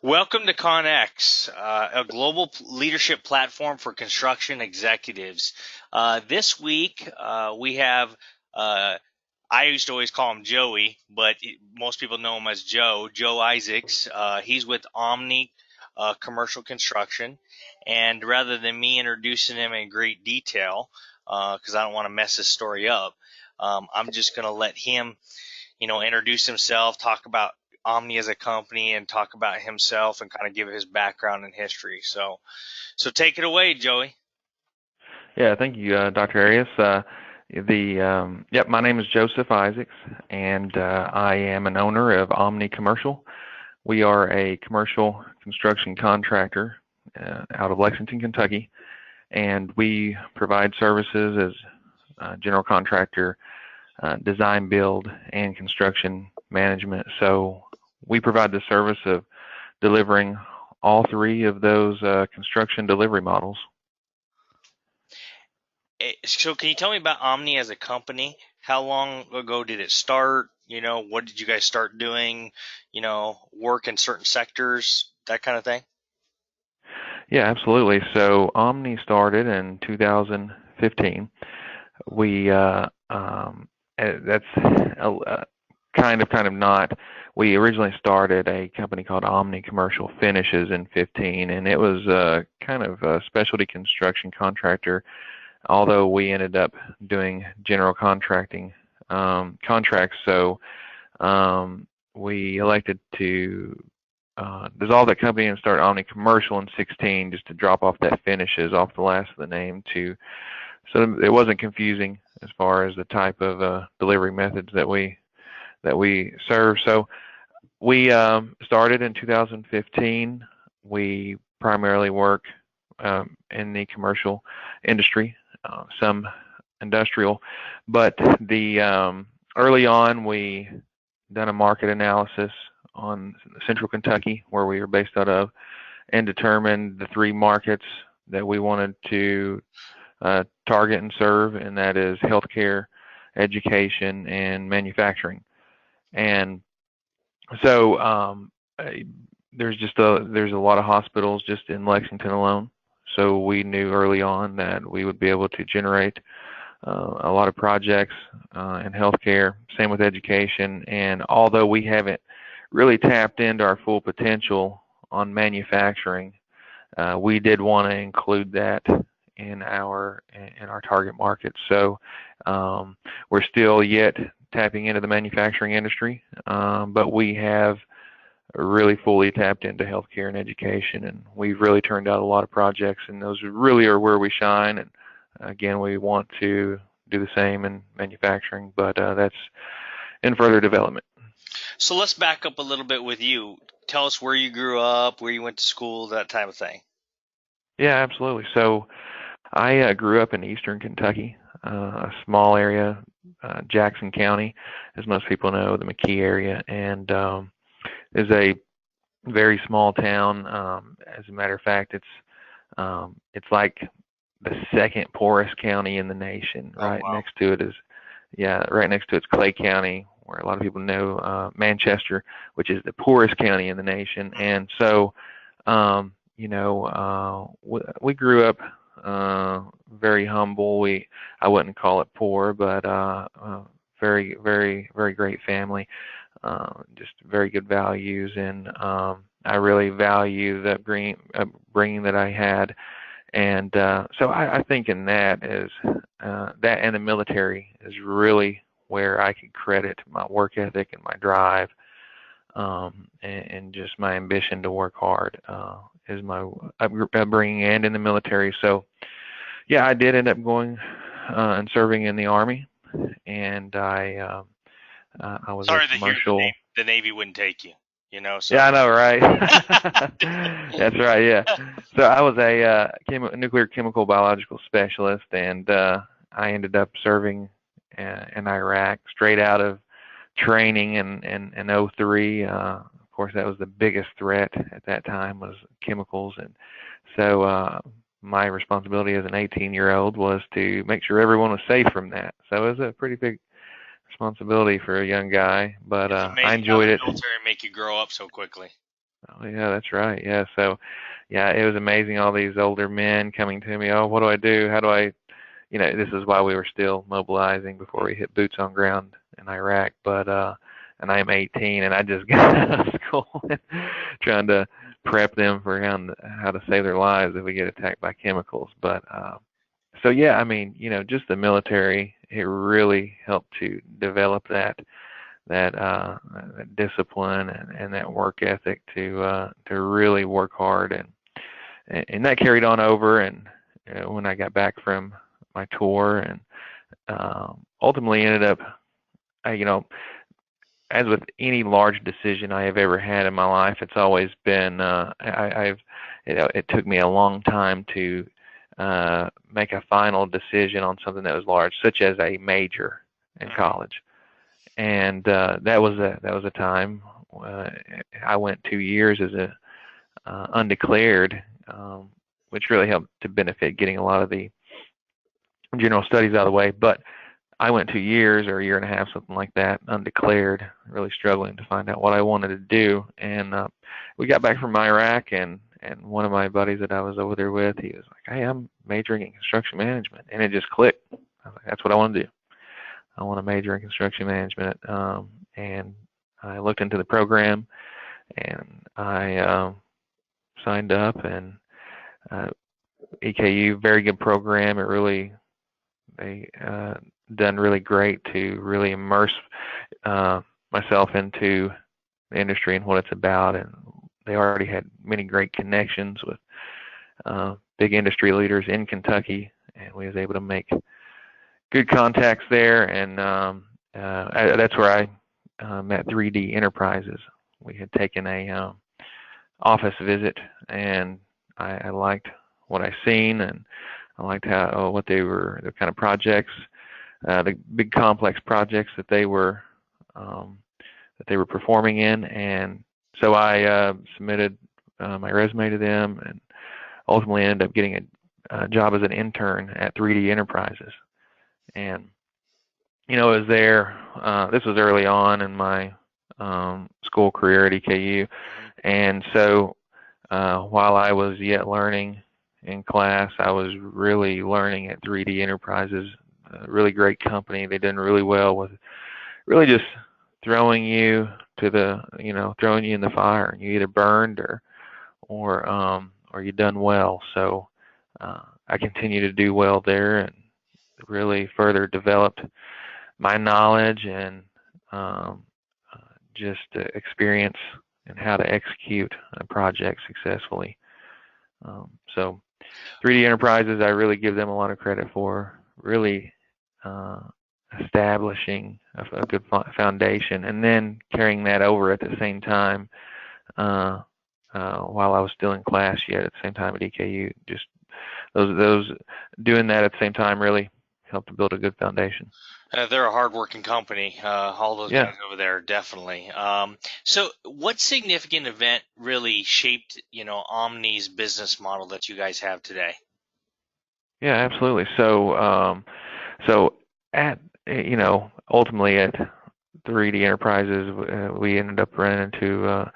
Welcome to CONEXEC, a global leadership platform for construction executives. This week, we have, I used to always call him Joey, but most people know him as Joe Isaacs. He's with Omni Commercial Construction. And rather than me introducing him in great detail, because I don't want to mess his story up, I'm just going to let him, introduce himself, talk about Omni as a company, and talk about himself and kind of give his background and history. So take it away, Joey. Yeah, thank you, Dr. Arias. My name is Joseph Isaacs, and I am an owner of Omni Commercial. We are a commercial construction contractor out of Lexington, Kentucky, and we provide services as general contractor, design, build, and construction management. So we provide the service of delivering all three of those construction delivery models. So can you tell me about Omni as a company? How long ago did it start? What did you guys start doing? Work in certain sectors, that kind of thing? Yeah, absolutely. So Omni started in 2015. That's kind of not. We originally started a company called Omni Commercial Finishes in 15, and it was kind of a specialty construction contractor, although we ended up doing general contracting contracts. So we elected to dissolve that company and start Omni Commercial in 16, just to drop off that finishes off the last of the name, so it wasn't confusing as far as the type of delivery methods that we serve. So we started in 2015. We primarily work in the commercial industry, some industrial, but the early on we done a market analysis on Central Kentucky, where we were based out of, and determined the three markets that we wanted to target and serve, and that is healthcare, education, and manufacturing. And so there's a lot of hospitals just in Lexington alone. So we knew early on that we would be able to generate a lot of projects in healthcare, same with education. And although we haven't really tapped into our full potential on manufacturing, we did want to include that in our target market. So we're still yet tapping into the manufacturing industry, but we have really fully tapped into healthcare and education, and we've really turned out a lot of projects, and those really are where we shine. And again, we want to do the same in manufacturing, but that's in further development. So let's back up a little bit with you. Tell us where you grew up, where you went to school, that type of thing. Yeah, absolutely. So I grew up in eastern Kentucky, a small area, Jackson County, as most people know, the McKee area, and is a very small town. As a matter of fact, it's like the second poorest county in the nation. Right. Wow. Next to it is, right next to it's Clay County, where a lot of people know Manchester, which is the poorest county in the nation. And so, we grew up very humble. I wouldn't call it poor, but very, very, very great family. Just very good values, and I really value the upbringing that I had. And so I think in that is that, and the military is really where I can credit my work ethic and my drive, and just my ambition to work hard is my upbringing and in the military. So yeah, I did end up going and serving in the Army, and I was Sorry a commercial. the Navy wouldn't take you. So. Yeah, I know, right? That's right. Yeah. So I was a nuclear chemical biological specialist, and I ended up serving in Iraq straight out of training in 03. Of course, that was the biggest threat at that time, was chemicals, and so my responsibility as an 18-year-old was to make sure everyone was safe from that. So it was a pretty big responsibility for a young guy, but I enjoyed it. Military make you grow up so quickly. Oh yeah, that's right. Yeah, so yeah, it was amazing. All these older men coming to me. Oh, what do I do? How do I? This is why we were still mobilizing before we hit boots on ground in Iraq. But and I am 18, and I just got out of school trying to prep them for how to save their lives if we get attacked by chemicals. But so yeah, I mean, just the military, it really helped to develop that discipline and that work ethic to really work hard, and that carried on over. And when I got back from my tour, and ultimately ended up, as with any large decision I have ever had in my life, it's always been it took me a long time to make a final decision on something that was large, such as a major in college. And that was a time I went 2 years as a undeclared, which really helped to benefit getting a lot of the general studies out of the way. But I went 2 years or a year and a half, something like that, undeclared, really struggling to find out what I wanted to do. And we got back from Iraq, and one of my buddies that I was over there with, he was like, "Hey, I'm majoring in construction management," and it just clicked. I was like, "That's what I want to do. I want to major in construction management." And I looked into the program, and I signed up. And EKU, very good program. They done really great to really immerse myself into the industry and what it's about. And they already had many great connections with big industry leaders in Kentucky, and we was able to make good contacts there. And that's where I met 3D Enterprises. We had taken a office visit, and I liked what I seen, and I liked what they were, the kind of projects, the big complex projects that they were performing in. And so I submitted my resume to them, and ultimately ended up getting a job as an intern at 3D Enterprises. And I was there. This was early on in my school career at EKU, and so while I was yet learning in class, I was really learning at 3D Enterprises. A really great company. They done really well with really just throwing you in the fire. You either burned or you done well. So I continued to do well there, and really further developed my knowledge and just experience and how to execute a project successfully. So 3D Enterprises, I really give them a lot of credit for really establishing a good foundation, and then carrying that over at the same time while I was still in class yet at the same time at EKU. Just those doing that at the same time really helped to build a good foundation. They're a hardworking company. All those guys over there, definitely. So, what significant event really shaped, Omni's business model that you guys have today? Yeah, absolutely. So, ultimately at 3D Enterprises, we ended up running into,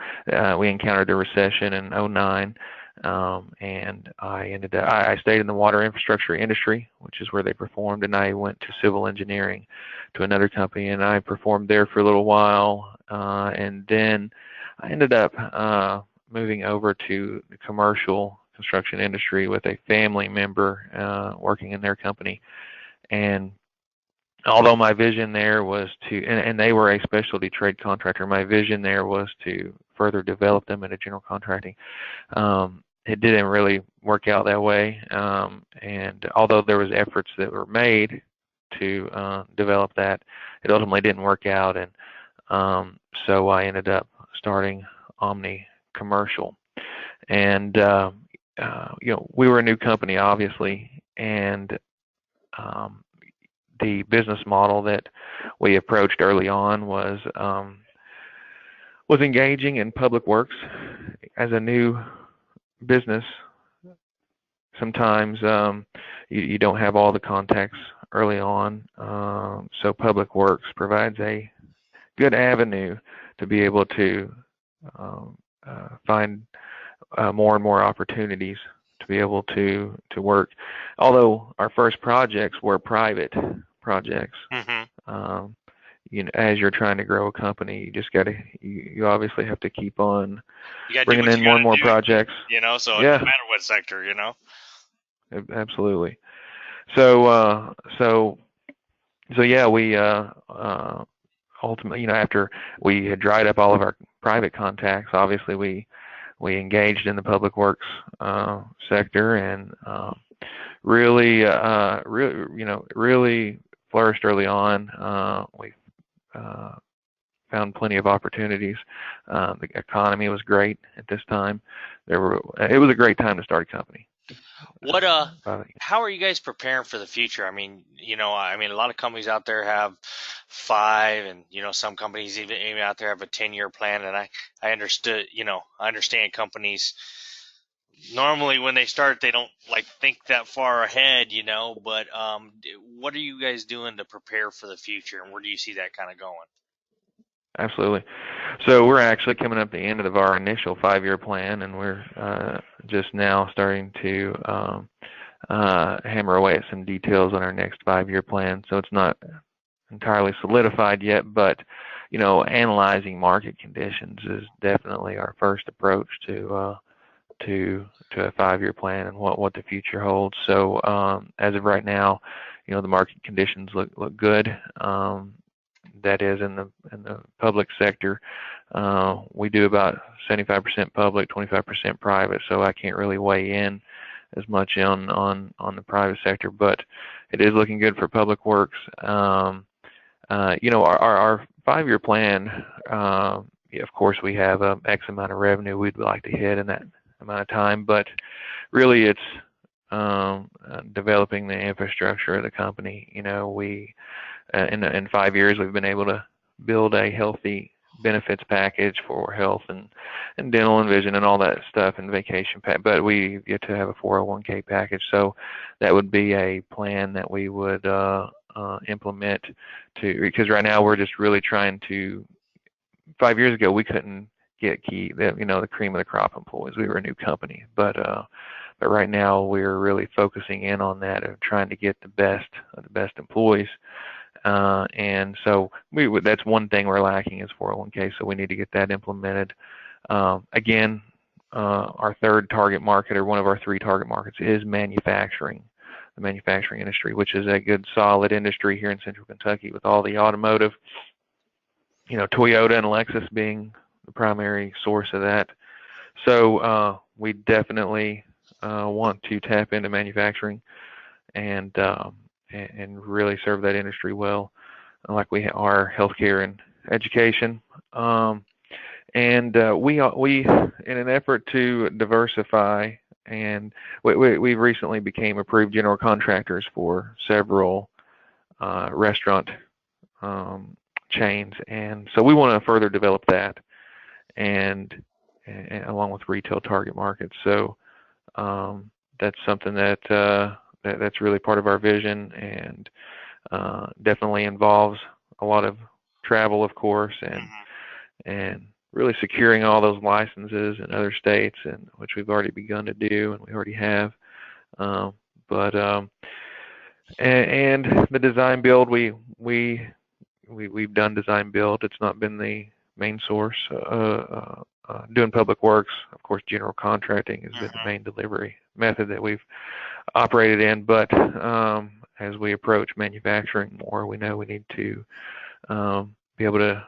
we encountered a recession in '09. And I stayed in the water infrastructure industry, which is where they performed, and I went to civil engineering to another company, and I performed there for a little while, and then I ended up moving over to the commercial construction industry with a family member working in their company. And although my vision there was and they were a specialty trade contractor, my vision there was to further develop them into general contracting. It didn't really work out that way, and although there was efforts that were made to develop that, it ultimately didn't work out. And so I ended up starting Omni Commercial. And we were a new company, obviously, and the business model that we approached early on was engaging in public works. As a new business, sometimes you don't have all the contacts early on, so public works provides a good avenue to be able to find more and more opportunities to be able to work. Although our first projects were private projects, Mm-hmm. as you're trying to grow a company, you just you obviously have to keep on You got to do bringing what in you more got and more to do, projects. so it doesn't Yeah, matter what sector, absolutely. So, yeah, we ultimately, after we had dried up all of our private contacts, obviously we engaged in the public works sector, and really flourished early on. We found plenty of opportunities. The economy was great at this time. It was a great time to start a company. What how are you guys preparing for the future? I mean, a lot of companies out there have 5, and some companies even out there have a 10-year plan. And I understand companies normally when they start they don't like think that far ahead, But what are you guys doing to prepare for the future, and where do you see that kind of going? Absolutely. So we're actually coming up the end of our initial 5-year plan, and we're just now starting to hammer away at some details on our next 5-year plan. So it's not entirely solidified yet, but analyzing market conditions is definitely our first approach to a 5-year plan and what the future holds. So as of right now, the market conditions look good. That is in the public sector. We do about 75% public, 25% private, so I can't really weigh in as much on the private sector, but it is looking good for public works. Our 5-year plan, of course, we have X amount of revenue we'd like to hit in that amount of time, but really it's developing the infrastructure of the company. We in 5 years we've been able to build a healthy benefits package for health and dental and vision and all that stuff, and vacation but we get to have a 401k package. So that would be a plan that we would implement because right now we're just really trying to. 5 years ago we couldn't get the cream of the crop employees. We were a new company, but right now we're really focusing in on that and trying to get the best of the best employees. And so that's one thing we're lacking is 401k, so we need to get that implemented. Again, our third target market, or one of our 3 target markets, is manufacturing, the manufacturing industry, which is a good solid industry here in Central Kentucky with all the automotive, Toyota and Lexus being the primary source of that. So we definitely want to tap into manufacturing and really serve that industry well, like we are healthcare and education. And we in an effort to diversify, and we recently became approved general contractors for several restaurant chains, and so we want to further develop that, and along with retail target markets. So that's something that's really part of our vision, and definitely involves a lot of travel, of course, and really securing all those licenses in other states, and which we've already begun to do, and we already have. But the design build, we've done design build. It's not been the main source. Doing public works, of course, general contracting has been the main delivery method that we've operated in. But as we approach manufacturing more, we know we need to be able to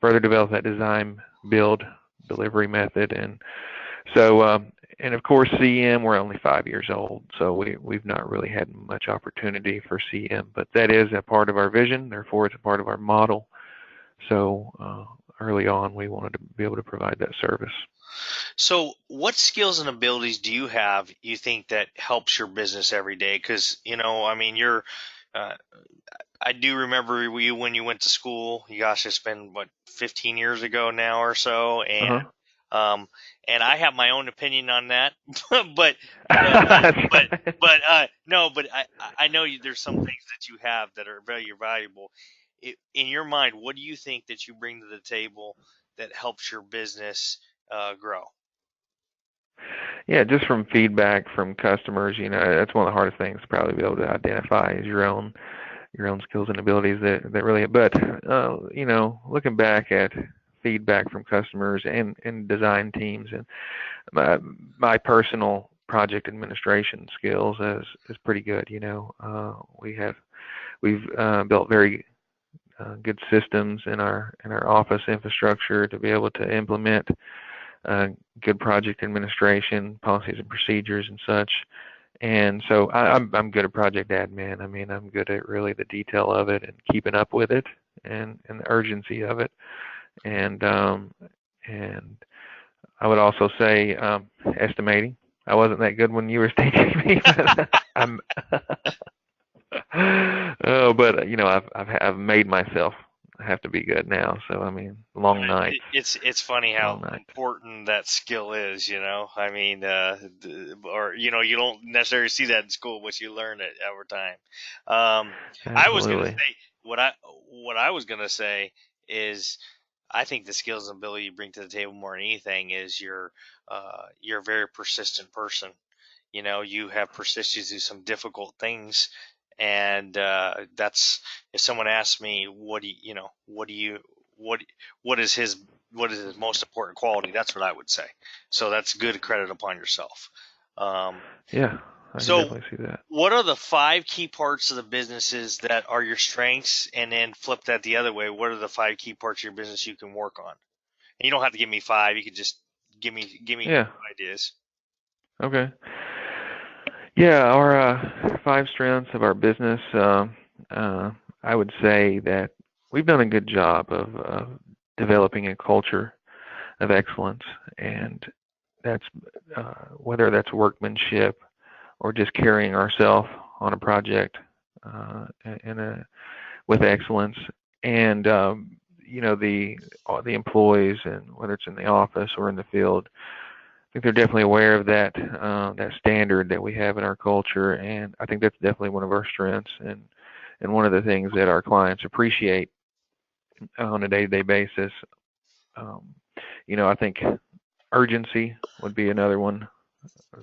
further develop that design build delivery method. And so, and of course, CM, we're only 5 years old, so we've not really had much opportunity for CM, but that is a part of our vision. Therefore, it's a part of our model. So early on, we wanted to be able to provide that service. So what skills and abilities do you have, you think, that helps your business every day? Because, you're, I do remember you when you went to school. Gosh, it's been, 15 years ago now or so. And, and I have my own opinion on that, but, no, but I know there's some things that you have that are very valuable. In your mind, what do you think that you bring to the table that helps your business grow? Yeah, just from feedback from customers, that's one of the hardest things to probably be able to identify is your own skills and abilities that really. But looking back at feedback from customers and design teams and my personal project administration skills is pretty good. We've built very good systems in our office infrastructure to be able to implement good project administration policies and procedures and such. And so I'm good at project admin. I mean, I'm good at really the detail of it and keeping up with it and the urgency of it. And I would also say estimating. I wasn't that good when you were teaching me, but I'm. Oh, but I've made myself have to be good now. So I mean, long nights. It's funny Long how nights. important that skill is, you know. I mean, or you don't necessarily see that in school, but you learn it over time. I was gonna Absolutely. say what I was gonna say is I think the skills and ability you bring to the table more than anything is you're a very persistent person. You know, you have persisted through some difficult things, and that's if someone asks me what what is his what is his most important quality, that's what I would say. So that's good credit upon yourself. um, Yeah, I can so definitely see that. what are the 5 key parts of the businesses that are your strengths, and then flip that the other way, what are the 5 key parts of your business you can work on? And you don't have to give me 5, you could just give me Yeah. ideas. Okay. Yeah, our 5 strengths of our business. Uh, I would say that we've done a good job of developing a culture of excellence, and that's whether that's workmanship or just carrying ourselves on a project in a with excellence. And the employees, and whether it's in the office or in the field, I think they're definitely aware of that standard that we have in our culture, and I think that's definitely one of our strengths, and one of the things that our clients appreciate on a day-to-day basis. Um, I think urgency would be another one.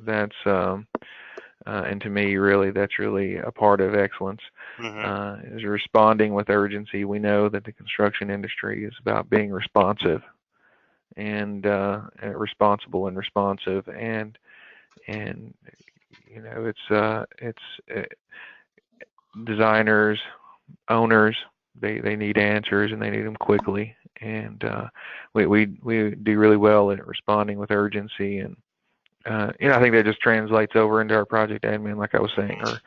That's and to me, really, that's really a part of excellence. Hmm. Is responding with urgency. We know that the construction industry is about being responsive and responsible and responsive, and it's designers, owners. They need answers and they need them quickly, and we do really well at responding with urgency, and I think that just translates over into our project admin, like I was saying, or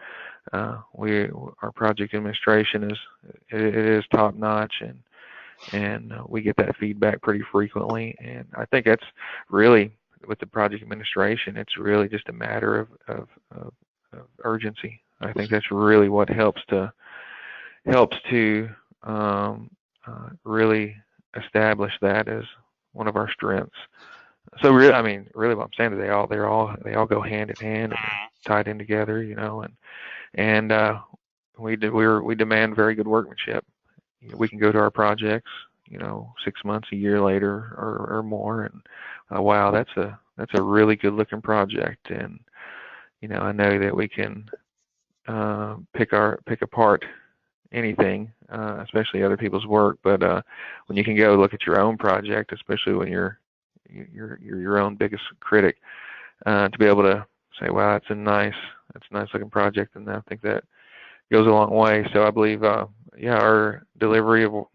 our project administration is top notch, and we get that feedback pretty frequently, and I think that's really with the project administration, it's really just a matter of urgency. I think that's really what helps to really establish that as one of our strengths. So really, I mean, really, what I'm saying is they all go hand in hand and they're tied in together, and we demand very good workmanship. We can go to our projects, 6 months, a year later, or more, and wow, that's a really good looking project, and I know that we can pick apart anything, especially other people's work. But when you can go look at your own project, especially when you're your own biggest critic, to be able to say, "Wow, that's a nice looking project," and I think that goes a long way. So I believe, yeah, our delivery of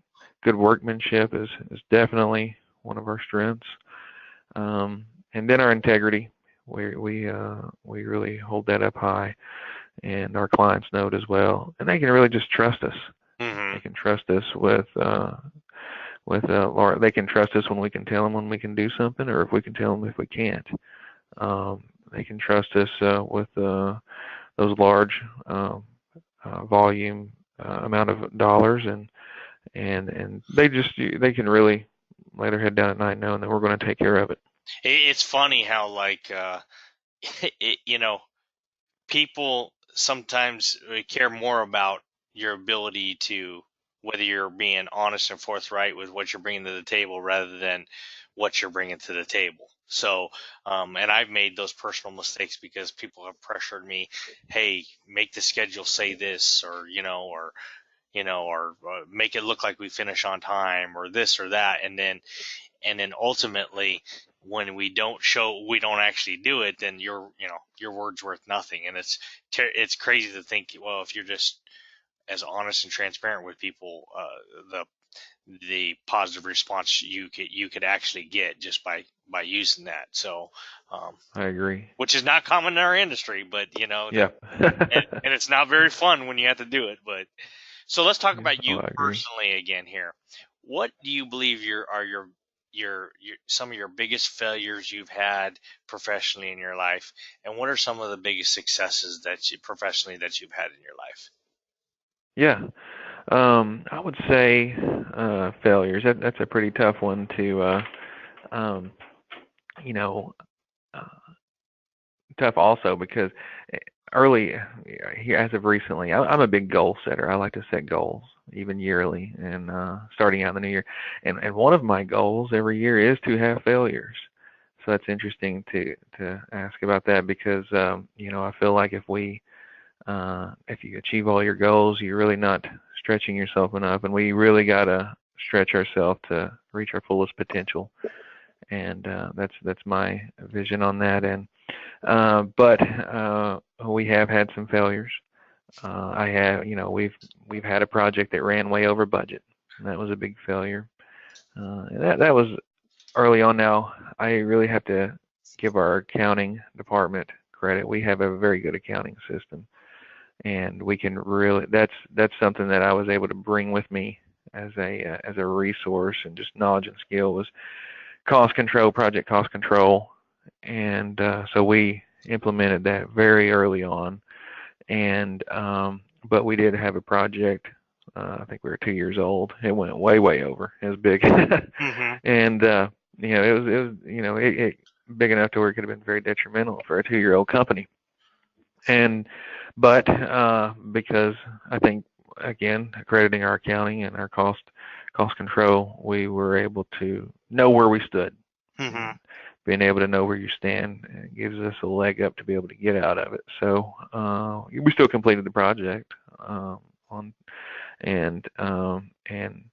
good workmanship is definitely one of our strengths, and then our integrity. We really hold that up high, and our clients know it as well, and they can really just trust us. Hmm. They can trust us they can trust us when we can tell them when we can do something, or if we can tell them if we can't. They can trust us with those large volume amount of dollars, and they can really lay their head down at night knowing that we're going to take care of it. It's funny how like you know, people sometimes care more about your ability to, whether you're being honest and forthright with what you're bringing to the table, rather than what you're bringing to the table. So, and I've made those personal mistakes because people have pressured me, hey, make the schedule say this, or, or make it look like we finish on time, or this or that. And then ultimately, when we don't actually do it, then your word's worth nothing. And it's crazy to think, well, if you're just as honest and transparent with people, the positive response you could actually get just by using that. So, I agree. which is not common in our industry, but Yeah. and it's not very fun when you have to do it. But so let's talk about Oh, you I agree. personally again here. What do you believe are your some of your biggest failures you've had professionally in your life, and what are some of the biggest successes professionally that you've had in your life? Yeah. I would say failures. That's a pretty tough one to um, you know, uh, tough also because early here as of recently, I'm a big goal setter. I like to set goals even yearly and starting out in the new year. And one of my goals every year is to have failures. So that's interesting to ask about that because I feel like if you achieve all your goals, you're really not stretching yourself enough, and we really gotta stretch ourselves to reach our fullest potential. And that's my vision on that. And but we have had some failures. I have, we've had a project that ran way over budget. And that was a big failure. And that was early on. Now I really have to give our accounting department credit. We have a very good accounting system, and we can really that's something that I was able to bring with me as a resource and just knowledge and skill was cost control, project cost control, and so we implemented that very early on. And but we did have a project. I think we were 2 years old. It went way over. It was big, Mm-hmm. and it big enough to where it could have been very detrimental for a 2-year-old company. And but because I think again accrediting our accounting and our cost control, we were able to know where we stood. Mm-hmm. And being able to know where you stand gives us a leg up to be able to get out of it. So we still completed the project on and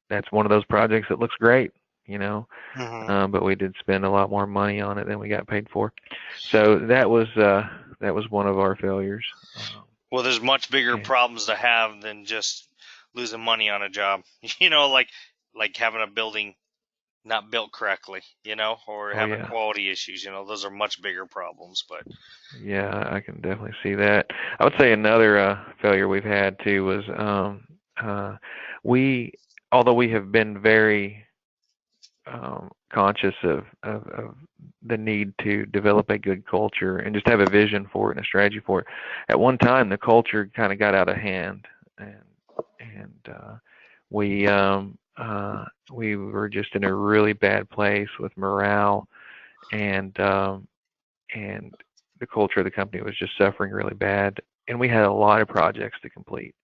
that's one of those projects that looks great, Mm-hmm. but we did spend a lot more money on it than we got paid for. So that was one of our failures. Well, there's much bigger And, problems to have than just losing money on a job. Like having a building not built correctly, or oh having yeah, quality issues. Those are much bigger problems. But yeah, I can definitely see that. I would say another failure we've had too was we, although we have been very conscious of the need to develop a good culture and just have a vision for it and a strategy for it. At one time, the culture kind of got out of hand, and we were just in a really bad place with morale, and and the culture of the company was just suffering really bad, and we had a lot of projects to complete.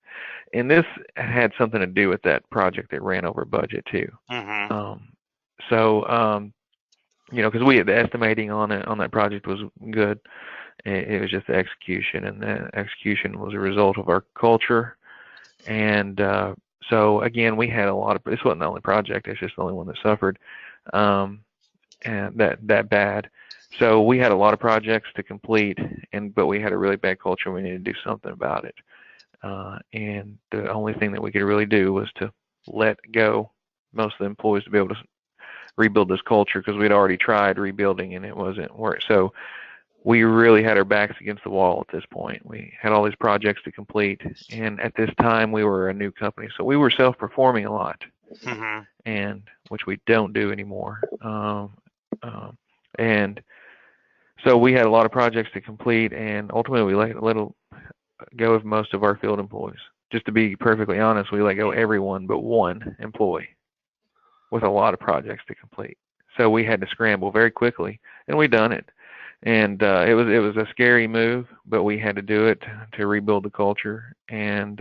And this had something to do with that project that ran over budget too. mm-hmm. Um, so because we had the estimating on that project was good. It was just the execution, and the execution was a result of our culture. And so again, we had a lot of. This wasn't the only project; it's just the only one that suffered, and that bad. So we had a lot of projects to complete, but we had a really bad culture. We needed to do something about it. And the only thing that we could really do was to let go most of the employees to be able to rebuild this culture because we'd already tried rebuilding and it wasn't work. So we really had our backs against the wall at this point. We had all these projects to complete, and at this time we were a new company, so we were self-performing a lot, Mm-hmm. and which we don't do anymore. And so we had a lot of projects to complete, and ultimately we let go of most of our field employees. Just to be perfectly honest, we let go everyone but one employee with a lot of projects to complete. So we had to scramble very quickly, and we done it. And it was a scary move, but we had to do it to rebuild the culture. And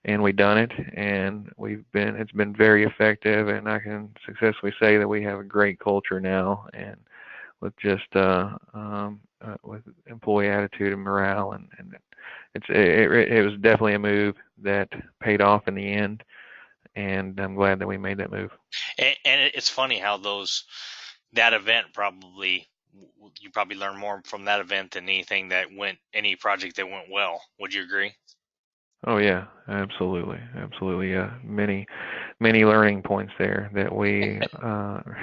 and we've done it, and it's been very effective, and I can successfully say that we have a great culture now, and with just with employee attitude and morale, and it was definitely a move that paid off in the end, and I'm glad that we made that move. And it's funny how that event you probably learned more from that event than any project that went well. Would you agree? Oh yeah, absolutely, absolutely. Many learning points there that we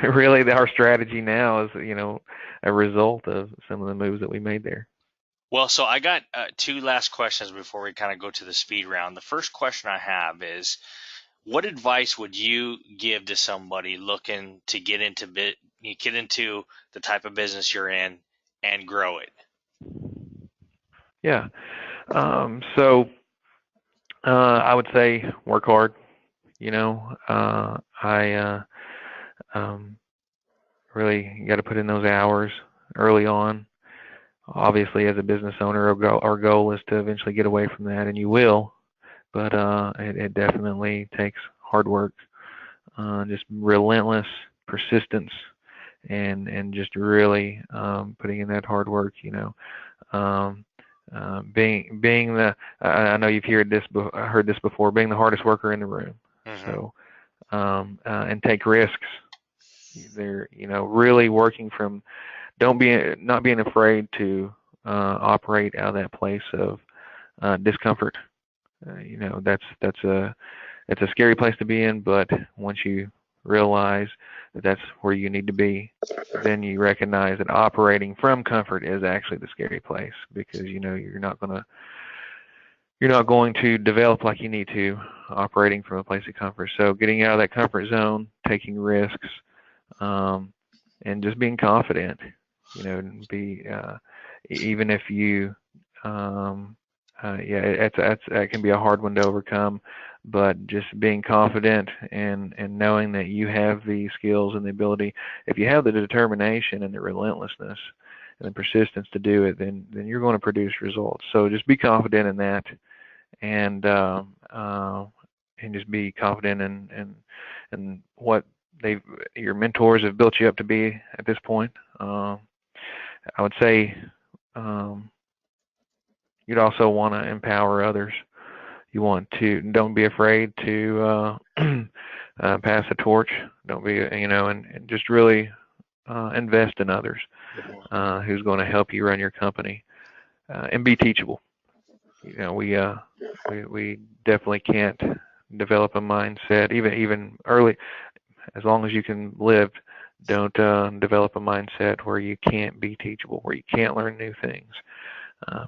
really our strategy now is a result of some of the moves that we made there. Well, so I got two last questions before we kind of go to the speed round. The first question I have is, what advice would you give to somebody looking to get into the type of business you're in and grow it? Yeah. So I would say work hard. I really got to put in those hours early on. Obviously, as a business owner, our goal is to eventually get away from that, and you will. But it definitely takes hard work, just relentless persistence, and just really putting in that hard work. Um, being the I know you've heard this before, being the hardest worker in the room. Mm-hmm. So and take risks. They're really working from not being afraid to operate out of that place of discomfort. It's a scary place to be in, but once you realize that that's where you need to be, then you recognize that operating from comfort is actually the scary place, because you're not going to develop like you need to operating from a place of comfort. So getting out of that comfort zone, taking risks, and just being confident. Be even if you that can be a hard one to overcome, but just being confident and knowing that you have the skills and the ability. If you have the determination and the relentlessness and the persistence to do it, then you're going to produce results. So just be confident in that, and just be confident in what your mentors have built you up to be at this point. I would say you'd also want to empower others. Don't be afraid to pass the torch. Don't be, and just really invest in others who's going to help you run your company, and be teachable. We definitely can't develop a mindset even early. As long as you can live, don't develop a mindset where you can't be teachable, where you can't learn new things,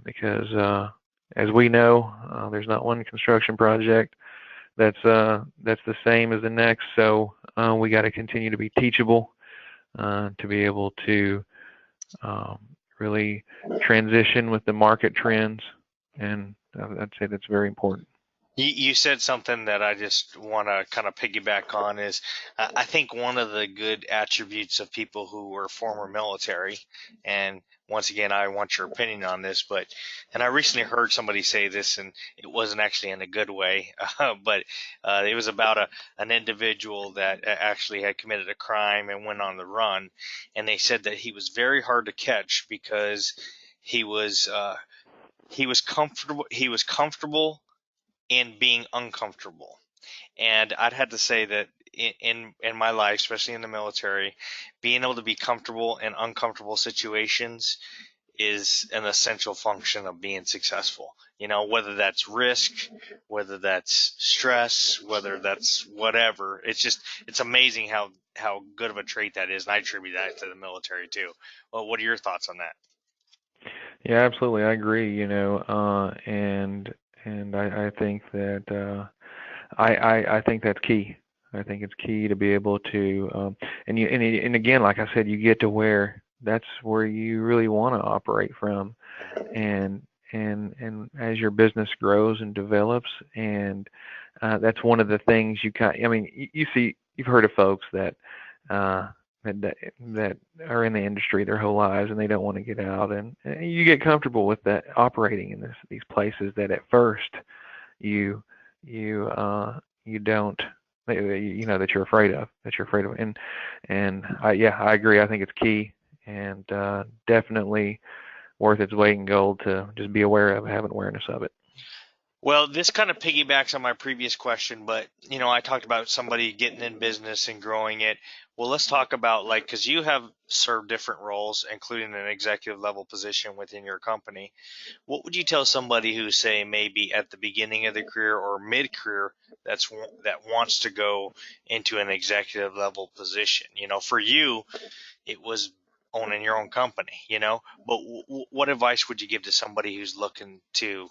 because as we know, there's not one construction project that's the same as the next. So we got to continue to be teachable, to be able to really transition with the market trends, and I'd say that's very important. You said something that I just want to kind of piggyback on is I think one of the good attributes of people who were former military, and once again, I want your opinion on this, and I recently heard somebody say this, and it wasn't actually in a good way, but it was about an individual that actually had committed a crime and went on the run, and they said that he was very hard to catch because he was comfortable. He was comfortable in being uncomfortable. And I'd have to say that in my life, especially in the military, being able to be comfortable in uncomfortable situations is an essential function of being successful. Whether that's risk, whether that's stress, whether that's whatever. It's amazing how good of a trait that is, and I attribute that to the military too. Well, what are your thoughts on that? Yeah, absolutely, I agree. And I think that I think that's key. I think it's key to be able to, and again, like I said, you get to where that's where you really want to operate from, and as your business grows and develops, and that's one of the things you've heard of folks that that are in the industry their whole lives, and they don't want to get out, and you get comfortable with that, operating in these places that at first you you don't that you're afraid of and I agree. I think it's key and definitely worth its weight in gold to just be aware of, have an awareness of it. Well, this kind of piggybacks on my previous question, but I talked about somebody getting in business and growing it. Well, let's talk about because you have served different roles, including an executive level position within your company. What would you tell somebody who, say, maybe at the beginning of their career or mid-career that wants to go into an executive level position? For you, it was owning your own company, but what advice would you give to somebody who's looking to,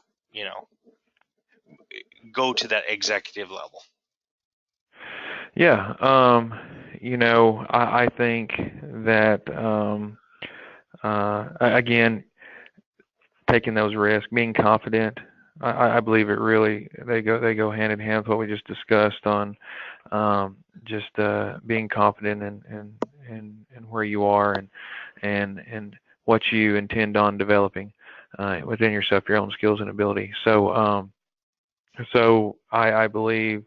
go to that executive level? Yeah, I think that again, taking those risks, being confident. I believe it really they go hand in hand with what we just discussed on just being confident in where you are and what you intend on developing within yourself, your own skills and ability. So I believe,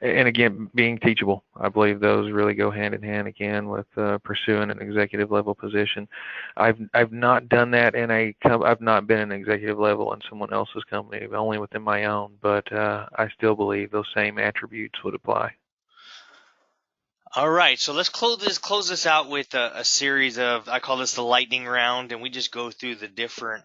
and again, being teachable. I believe those really go hand in hand again with pursuing an executive level position. I've not done that I've not been an executive level in someone else's company, only within my own. But I still believe those same attributes would apply. All right, so let's close this out with a series of, I call this the lightning round, and we just go through the different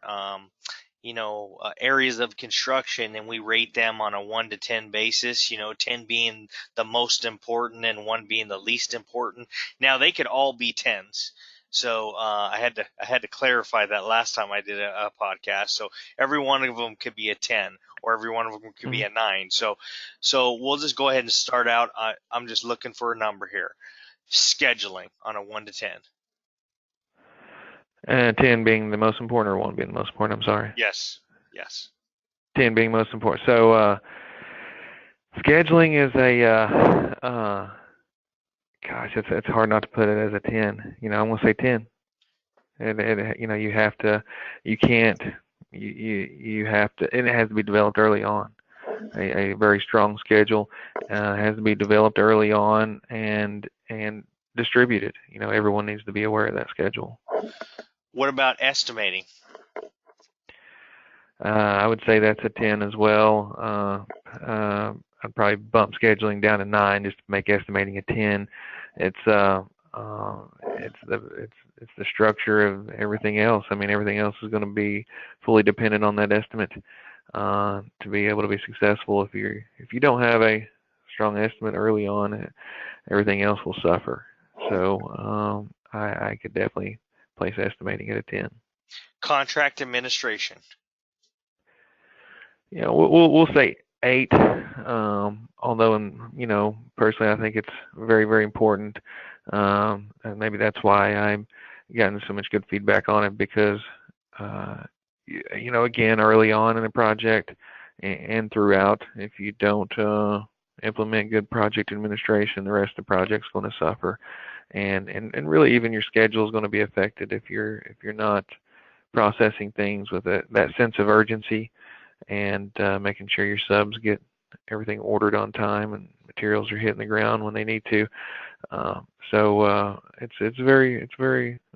areas of construction, and we rate them on a 1 to 10 basis, 10 being the most important and 1 being the least important. Now, they could all be 10s. So I had to clarify that last time I did a podcast. So every one of them could be a 10, or every one of them could be a 9. So we'll just go ahead and start out. I'm just looking for a number here. Scheduling on a 1 to 10. 10 being the most important, or 1 being the most important? I'm sorry. Yes. 10 being most important. So scheduling is gosh, it's hard not to put it as a 10. I'm gonna say 10. You have to, you can't, you have to, and it has to be developed early on. A very strong schedule has to be developed early on and distributed. Everyone needs to be aware of that schedule. What about estimating? I would say that's a 10 as well. I'd probably bump scheduling down to 9 just to make estimating a 10. It's the structure of everything else. I mean, everything else is going to be fully dependent on that estimate to be able to be successful. If you don't have a strong estimate early on, everything else will suffer. So I could definitely place estimating at a 10. Contract administration. Yeah, we'll say 8. Although, personally, I think it's very, very important. And maybe that's why I've gotten so much good feedback on it because, again, early on in a project and throughout, if you don't implement good project administration, the rest of the project's going to suffer, and really even your schedule is going to be affected if you're not processing things with that sense of urgency and making sure your subs get everything ordered on time and materials are hitting the ground when they need to. So it's very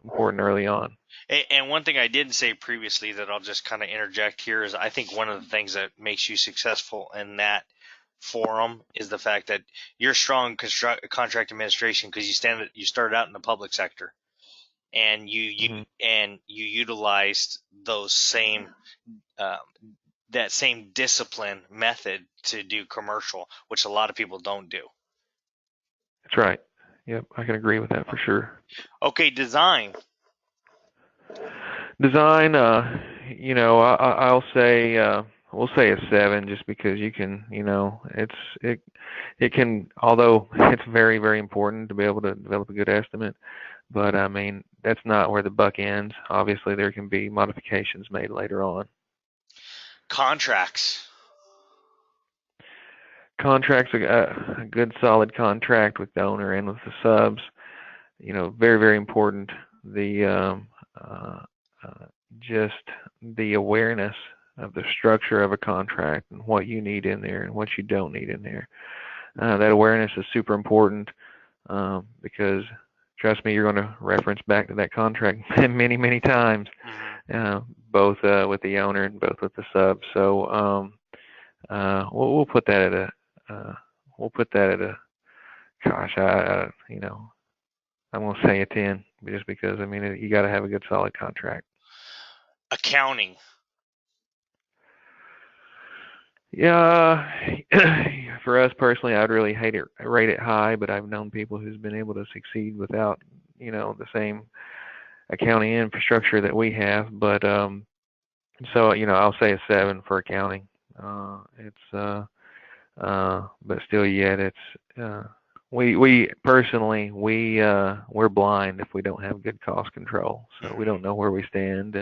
important early on. And one thing I didn't say previously that I'll just kind of interject here is I think one of the things that makes you successful in that forum is the fact that you're strong contract administration because you started out in the public sector and you utilized those same that same discipline method to do commercial, which a lot of people don't do. That's right. Yep, I can agree with that for sure. Okay, design. I'll say we'll say a 7 just because you can, it can, although it's very, very important to be able to develop a good estimate, but I mean, that's not where the buck ends. Obviously, there can be modifications made later on. Contracts, a good solid contract with the owner and with the subs, very, very important. The just the awareness the structure of a contract and what you need in there and what you don't need in there. That awareness is super important because trust me, you're going to reference back to that contract many, many times, both with the owner and both with the sub. So we'll put that at a gosh, I'm going to say a 10 just because I mean you got to have a good solid contract. Accounting. Yeah, for us personally, I'd really rate it high, but I've known people who's been able to succeed without, the same accounting infrastructure that we have. But so I'll say a 7 for accounting. But still, yet it's we personally we're blind if we don't have good cost control, so we don't know where we stand,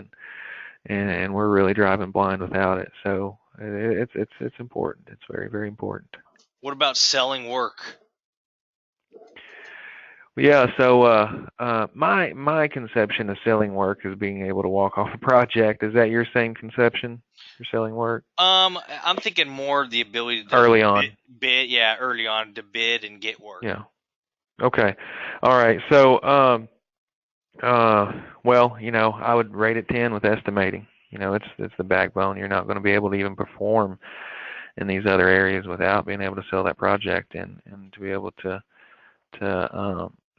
and we're really driving blind without it. So it's important. It's very, very important. What about selling work? Yeah, so my conception of selling work is being able to walk off a project. Is that your same conception for selling work? I'm thinking more of the ability to early on early on to bid and get work. Yeah. Okay. All right. So well, I would rate it 10 with estimating. It's the backbone. You're not going to be able to even perform in these other areas without being able to sell that project and to be able to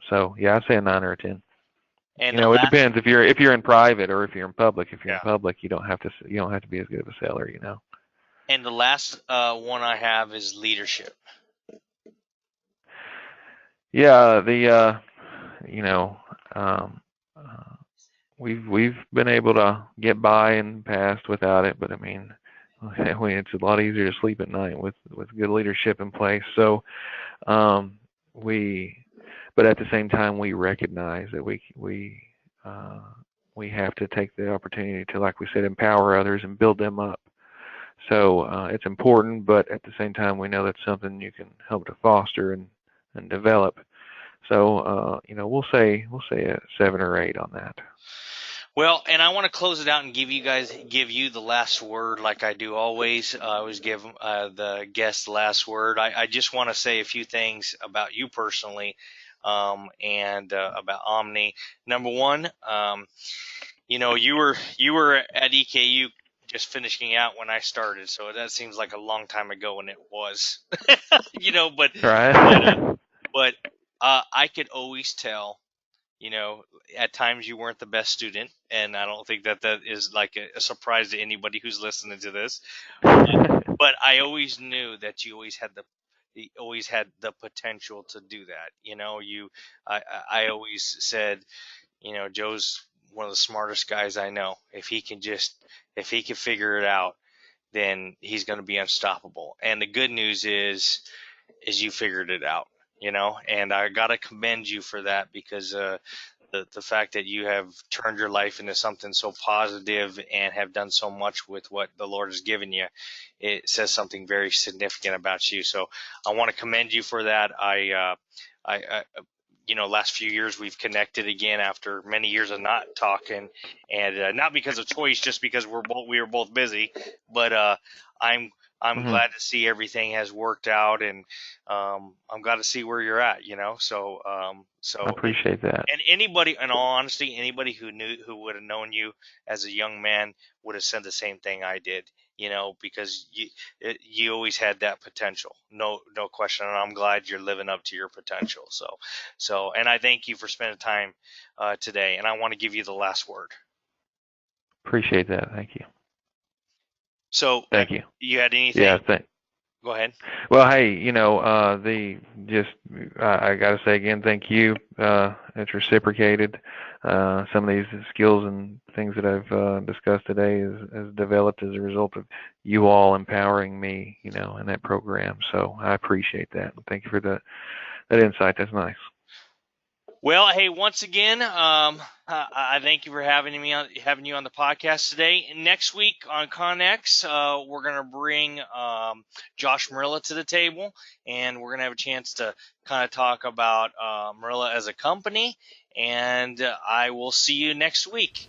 so yeah, I'd say a 9 or a 10. And it depends if you're in private or if you're in public. If you're in public, you don't have to be as good of a seller, And the last one I have is leadership. Yeah, we've been able to get by in the past without it, but I mean, it's a lot easier to sleep at night with good leadership in place. So but at the same time, we recognize that we have to take the opportunity to, like we said, empower others and build them up. So it's important, but at the same time, we know that's something you can help to foster and develop. So we'll say a 7 or 8 on that. Well, and I want to close it out and give you the last word, like I do always. I always give the guest the last word. I just want to say a few things about you personally, and about Omni. Number one, you were at EKU just finishing out when I started, so that seems like a long time ago, and it was, but right. but I could always tell. At times you weren't the best student, and I don't think that is like a surprise to anybody who's listening to this. But I always knew that you always had the potential to do that. I always said, Joe's one of the smartest guys I know. If he can figure it out, then he's going to be unstoppable. And the good news is you figured it out. And I got to commend you for that, because the fact that you have turned your life into something so positive and have done so much with what the Lord has given you, it says something very significant about you. So I want to commend you for that. I last few years we've connected again after many years of not talking, and not because of choice, just because we were both busy. But I'm glad to see everything has worked out, and I'm glad to see where you're at. So I appreciate that. And anybody, in all honesty, anybody who would have known you as a young man would have said the same thing I did. Because you always had that potential, no question, and I'm glad you're living up to your potential. So, and I thank you for spending time today, and I want to give you the last word. Appreciate that. Thank you. So, thank you. You had anything? Yeah, Go ahead. Well, hey, I got to say again, thank you. It's reciprocated. Some of these skills and things that I've discussed today is developed as a result of you all empowering me, in that program. So I appreciate that. Thank you for that insight. That's nice. Well, hey, once again, I thank you for having you on the podcast today. Next week on CONEXEC, we're going to bring Josh Marilla to the table, and we're going to have a chance to kind of talk about Marilla as a company, and I will see you next week.